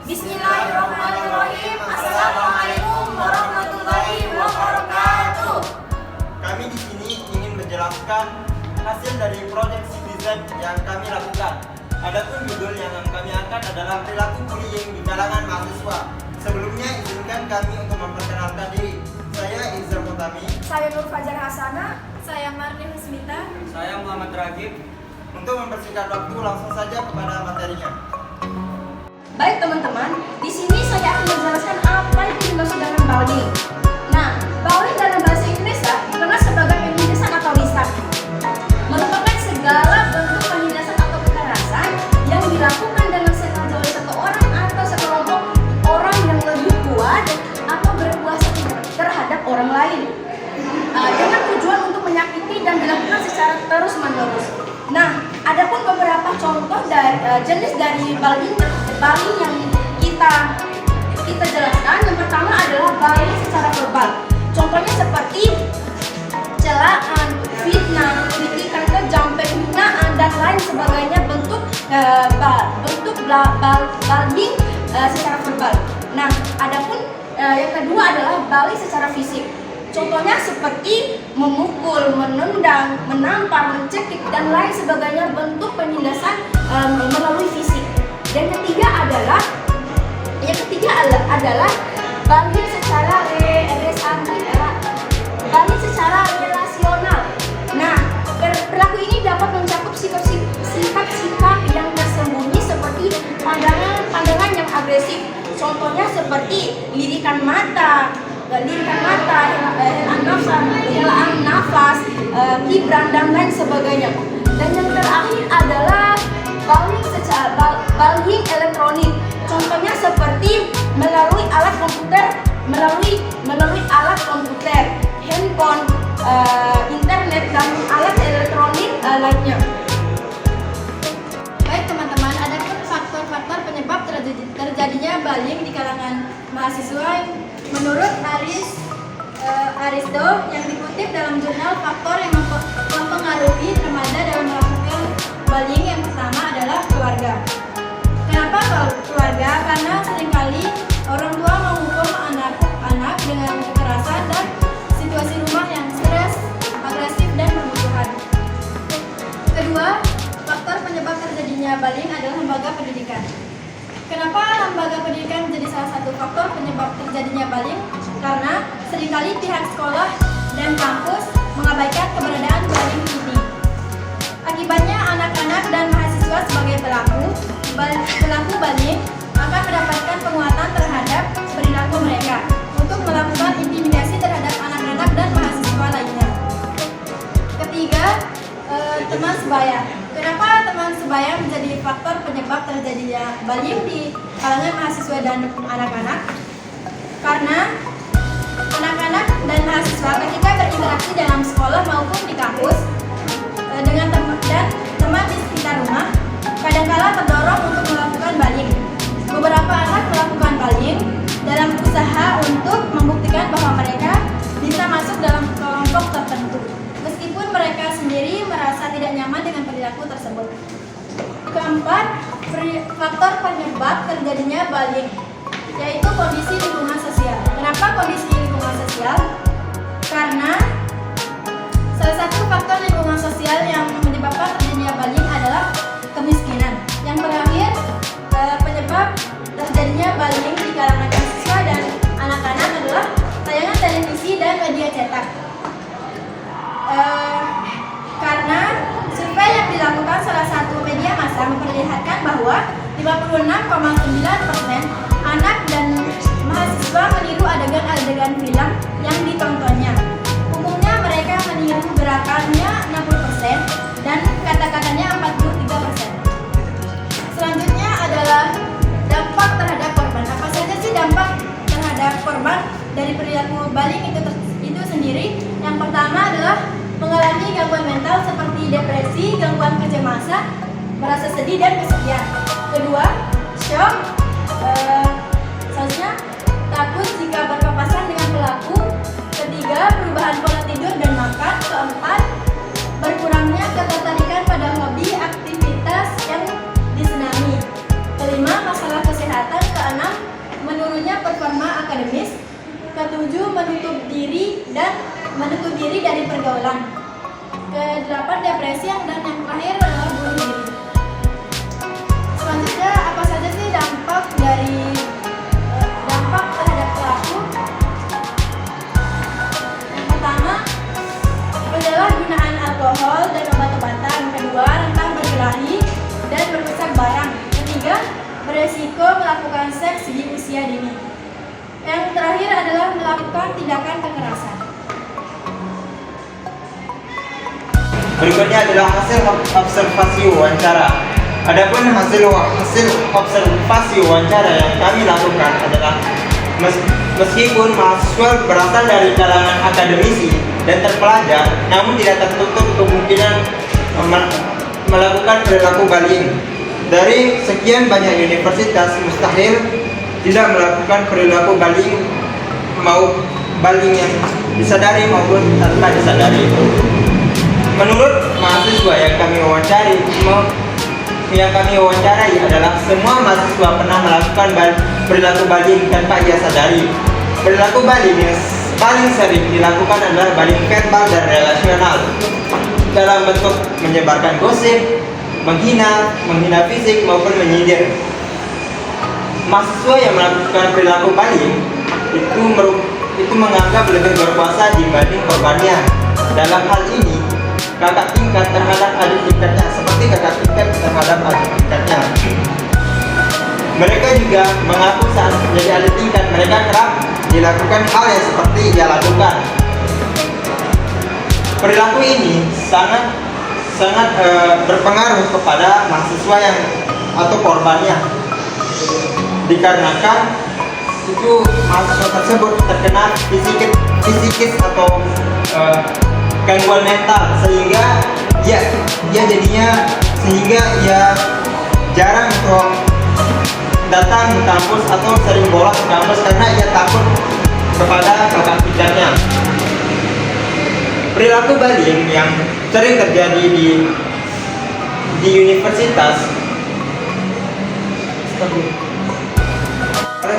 Bismillahirrahmanirrahim. Assalamualaikum warahmatullahi wabarakatuh. Kami di sini ingin menjelaskan hasil dari proyek citizen yang kami lakukan. Adapun judul yang kami angkat adalah perilaku bullying di kalangan mahasiswa. Sebelumnya izinkan kami untuk memperkenalkan diri. Saya Izra Mutami. Saya Nur Fajar Hasana. Saya Marni Husmita. Saya Muhammad Ragib. Untuk mempersingkat waktu, langsung saja kepada materinya. Baik teman-teman, di sini saya akan menjelaskan apa yang dimaksud dengan bullying. Nah, bullying dalam bahasa Indonesia dikenal sebagai penindasan atau lisan. Merupakan segala bentuk penindasan atau kekerasan yang dilakukan dengan sengaja oleh satu orang atau sekelompok orang yang lebih kuat atau berkuasa terhadap orang lain, dengan tujuan untuk menyakiti dan dilakukan secara terus-menerus. Nah, adapun beberapa contoh dari jenis dari bullying yang kita jelaskan. Yang pertama adalah bullying secara verbal. Contohnya seperti celaan, fitnah, kritikan kejam, penghinaan dan lain sebagainya bentuk bullying secara verbal. Nah, adapun yang kedua adalah bullying secara fisik. Contohnya seperti memukul, menendang, menampar, mencekik dan lain sebagainya bentuk penindasan melalui fisik. Dan ketiga adalah bullying secara relasional. Nah, perilaku ini dapat mencakup sikap-sikap yang tersembunyi seperti pandangan yang agresif. Contohnya seperti lirikan mata, helaan nafas, kibran dan lain sebagainya. Dan yang terakhir adalah bullying elektronik. Contohnya seperti melalui alat komputer, handphone, internet dan alat elektronik lainnya. Baik teman-teman, ada pun faktor-faktor penyebab terjadinya bullying di kalangan mahasiswa menurut Aristo yang dikutip dalam jurnal faktor yang mempengaruhi remaja dalam melakukan bullying. Yang pertama adalah keluarga. Kenapa keluarga? Karena seringkali orang tua menghukum anak-anak dengan kekerasan dan situasi rumah yang stres, agresif dan bermusuhan. Kedua, faktor penyebab terjadinya bullying adalah lembaga pendidikan. Kenapa lembaga pendidikan menjadi salah satu faktor penyebab terjadinya bullying? Karena seringkali pihak sekolah dan kampus mengabaikan keberadaan bullying ini. Akibatnya anak-anak dan mahasiswa sebagai pelaku bullying akan mendapatkan penguatan terhadap perilaku mereka untuk melakukan intimidasi terhadap anak-anak dan mahasiswa lainnya. Ketiga, teman sebaya. Kenapa teman sebaya menjadi faktor penyebab terjadinya bullying di kalangan mahasiswa dan anak-anak? Karena anak-anak dan mahasiswa ketika berinteraksi dalam sekolah maupun di kampus dengan teman di sekitar rumah, kadangkala terdorong untuk melakukan bullying. Beberapa anak melakukan bullying dalam usaha untuk membuktikan bahwa mereka bisa masuk dalam kelompok tertentu, meskipun mereka sendiri merasa tidak nyaman dengan perilaku tersebut. Keempat, faktor penyebab terjadinya bullying, yaitu kondisi lingkungan sosial. Kenapa kondisi lingkungan sosial? Karena salah satu faktor lingkungan sosial yang menyebabkan terjadinya bullying adalah kemiskinan. Yang terakhir, penyebab terjadinya bullying di kalangan mahasiswa dan anak-anak adalah tayangan televisi dan media cetak. Karena survei yang dilakukan salah satu media massa memperlihatkan bahwa 56,9% anak dan mahasiswa meniru adegan-adegan film yang ditontonnya. Umumnya mereka meniru gerakannya 60% dan kata-katanya 43%. Selanjutnya adalah dampak terhadap korban. Apa saja sih dampak terhadap korban dari perilaku bullying itu sendiri? Yang pertama adalah mengalami gangguan mental seperti depresi, gangguan kecemasan, merasa sedih dan kesepian. Kedua, shock. Selanjutnya, takut jika berpapasan dengan pelaku. Ketiga, perubahan pola tidur dan makan. Keempat, berkurangnya ketertarikan pada hobi aktivitas yang disenangi. Kelima, masalah kesehatan. Keenam, menutup diri dari pergaulan. Kedelapan, depresi, dan yang terakhir adalah bunuh diri. Selanjutnya, apa saja sih dampak terhadap pelaku? Yang pertama adalah gunaan alkohol dan obat-obatan. Kedua, rentan berkelahi dan merusak barang. Ketiga, beresiko melakukan seks di usia dini. Yang terakhir adalah melakukan tindakan kekerasan. Berikutnya adalah hasil observasi wawancara. Adapun hasil observasi wawancara yang kami lakukan adalah meskipun mahasiswa berasal dari kalangan akademisi dan terpelajar, namun tidak tertutup kemungkinan melakukan perilaku bullying. Dari sekian banyak universitas, mustahil tidak melakukan perilaku bullying yang disadari maupun tanpa disadari. Menurut mahasiswa yang kami wawancarai adalah semua mahasiswa pernah melakukan perilaku bullying tanpa ia sadari. Perilaku bullying yang paling sering dilakukan adalah bullying verbal dan relasional dalam bentuk menyebarkan gosip, menghina fisik maupun menyindir. Mahasiswa yang melakukan perilaku bullying itu menganggap lebih berkuasa dibanding korbannya. Dalam hal ini, kakak tingkat terhadap adik tingkatnya seperti kakak tingkat terhadap adik tingkatnya. Mereka juga mengaku saat menjadi adik tingkat mereka kerap dilakukan hal yang seperti ia lakukan. Perilaku ini sangat berpengaruh kepada mahasiswa atau korbannya, dikarenakan itu mahasiswa tersebut terkena fisikis atau gangguan mental sehingga ia jarang untuk datang ke kampus atau sering bolos ke kampus karena ia takut kepada kakak tingkatnya. Perilaku bullying yang sering terjadi di universitas.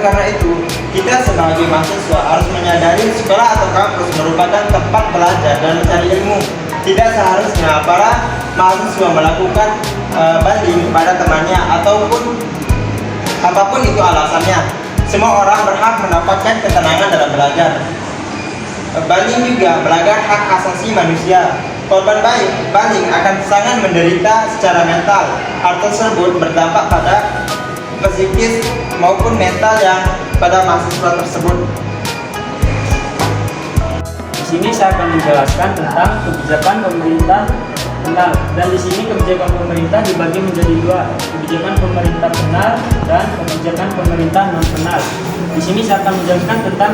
Karena itu, kita sebagai mahasiswa harus menyadari sekolah atau kampus merupakan tempat belajar dan mencari ilmu. Tidak seharusnya para mahasiswa melakukan bullying pada temannya ataupun apapun itu alasannya. Semua orang berhak mendapatkan ketenangan dalam belajar. Bullying juga melanggar hak asasi manusia. Korban bullying akan sangat menderita secara mental. Hal tersebut berdampak pada psikis maupun mental yang pada mahasiswa tersebut. Di sini saya akan menjelaskan tentang kebijakan pemerintah penal, dan di sini kebijakan pemerintah dibagi menjadi dua, kebijakan pemerintah penal dan kebijakan pemerintah non penal. Di sini saya akan menjelaskan tentang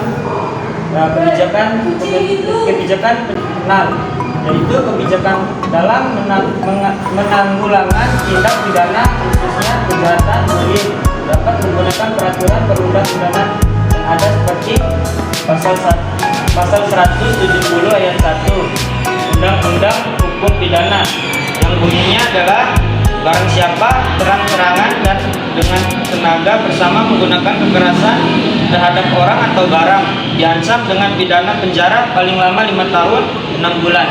kebijakan penal, yaitu kebijakan dalam menanggulangan tindak pidana khususnya kejahatan bullying dapat menggunakan peraturan perundang-undangan yang ada seperti pasal 170 ayat 1 Undang-Undang Hukum Pidana yang bunyinya adalah barang siapa terang-terangan dan dengan tenaga bersama menggunakan kekerasan terhadap orang atau barang diancam dengan pidana penjara paling lama 5 tahun 6 bulan.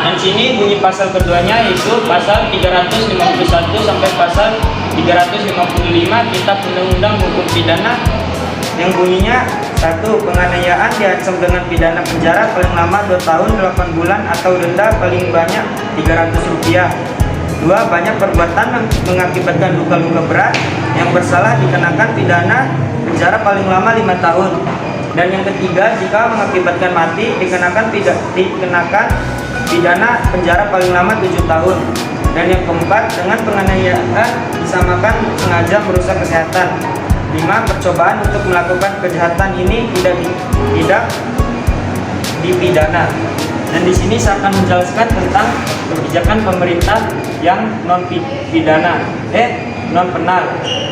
Dan sini bunyi pasal keduanya yaitu pasal 351 sampai pasal 355 Kitab Undang-Undang Hukum Pidana yang bunyinya: 1. Penganiayaan diancam dengan pidana penjara paling lama 2 tahun 8 bulan atau denda paling banyak Rp300. 2. Banyak perbuatan mengakibatkan luka-luka berat yang bersalah dikenakan pidana penjara paling lama 5 tahun. Dan yang ketiga, jika mengakibatkan mati dikenakan pidana penjara paling lama 7 tahun. Dan yang keempat, dengan penganiayaan disamakan sengaja merusak kesehatan. 5. Percobaan untuk melakukan kejahatan ini tidak dipidana. Dan di sini saya akan menjelaskan tentang kebijakan pemerintah yang non penal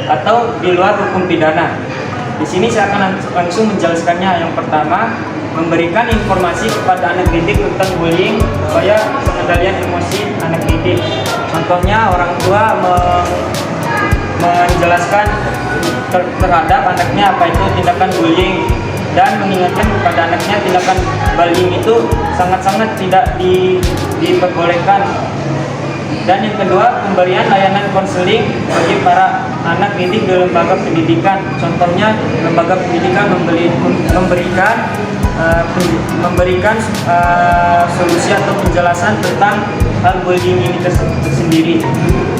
atau di luar hukum pidana. Di sini saya akan langsung menjelaskannya. Yang pertama, memberikan informasi kepada anak didik tentang bullying supaya pengendalian emosi anak didik. Contohnya, orang tua menjelaskan terhadap anaknya apa itu tindakan bullying. dan mengingatkan kepada anaknya tindakan bullying itu sangat-sangat tidak diperbolehkan. Dan yang kedua, pemberian layanan konseling bagi para anak didik di lembaga pendidikan. Contohnya, lembaga pendidikan memberikan solusi atau penjelasan tentang hal bullying ini tersendiri.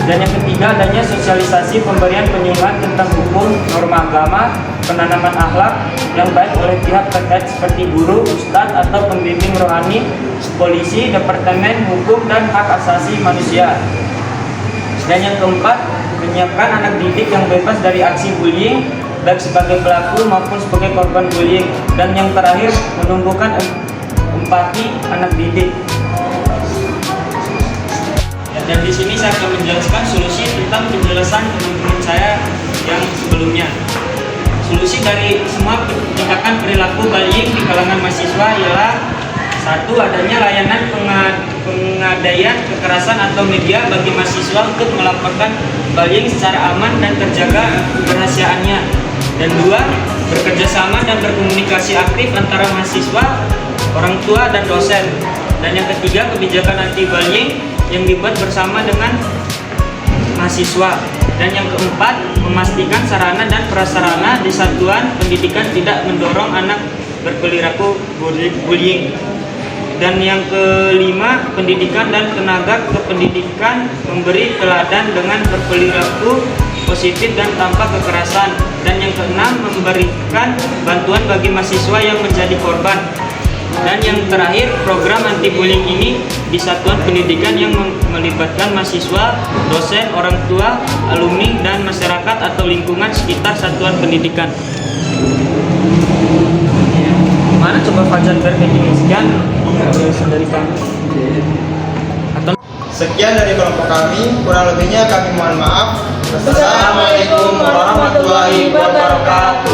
Dan yang ketiga, adanya sosialisasi pemberian penyuluhan tentang hukum, norma agama, penanaman akhlak yang baik oleh pihak terkait seperti guru, ustadz atau pembimbing rohani, polisi, departemen hukum dan hak asasi manusia. Dan yang keempat, menyiapkan anak didik yang bebas dari aksi bullying, baik sebagai pelaku maupun sebagai korban bullying. Dan yang terakhir, menumbuhkan empati anak didik. Dan di sini saya akan menjelaskan solusi tentang penjelasan teman-teman saya yang sebelumnya. Solusi dari semua tindakan perilaku bullying di kalangan mahasiswa ialah: satu, adanya layanan pengadaian kekerasan atau media bagi mahasiswa untuk melaporkan bullying secara aman dan terjaga kerahasiaannya. Dan dua, bekerjasama dan berkomunikasi aktif antara mahasiswa, orang tua, dan dosen. Dan yang ketiga, kebijakan anti bullying yang dibuat bersama dengan mahasiswa. Dan yang keempat, memastikan sarana dan prasarana di satuan pendidikan tidak mendorong anak berperilaku bullying. Dan yang kelima, pendidikan dan tenaga kependidikan memberi teladan dengan berperilaku positif dan tanpa kekerasan. Dan yang keenam, memberikan bantuan bagi mahasiswa yang menjadi korban. Dan yang terakhir, program anti bullying ini di satuan pendidikan yang melibatkan mahasiswa, dosen, orang tua, alumni, dan masyarakat atau lingkungan sekitar satuan pendidikan. Mana coba Fajar berkeji sekian dari kami. Sekian dari kelompok kami, kurang lebihnya kami mohon maaf. Wassalamualaikum warahmatullahi wabarakatuh.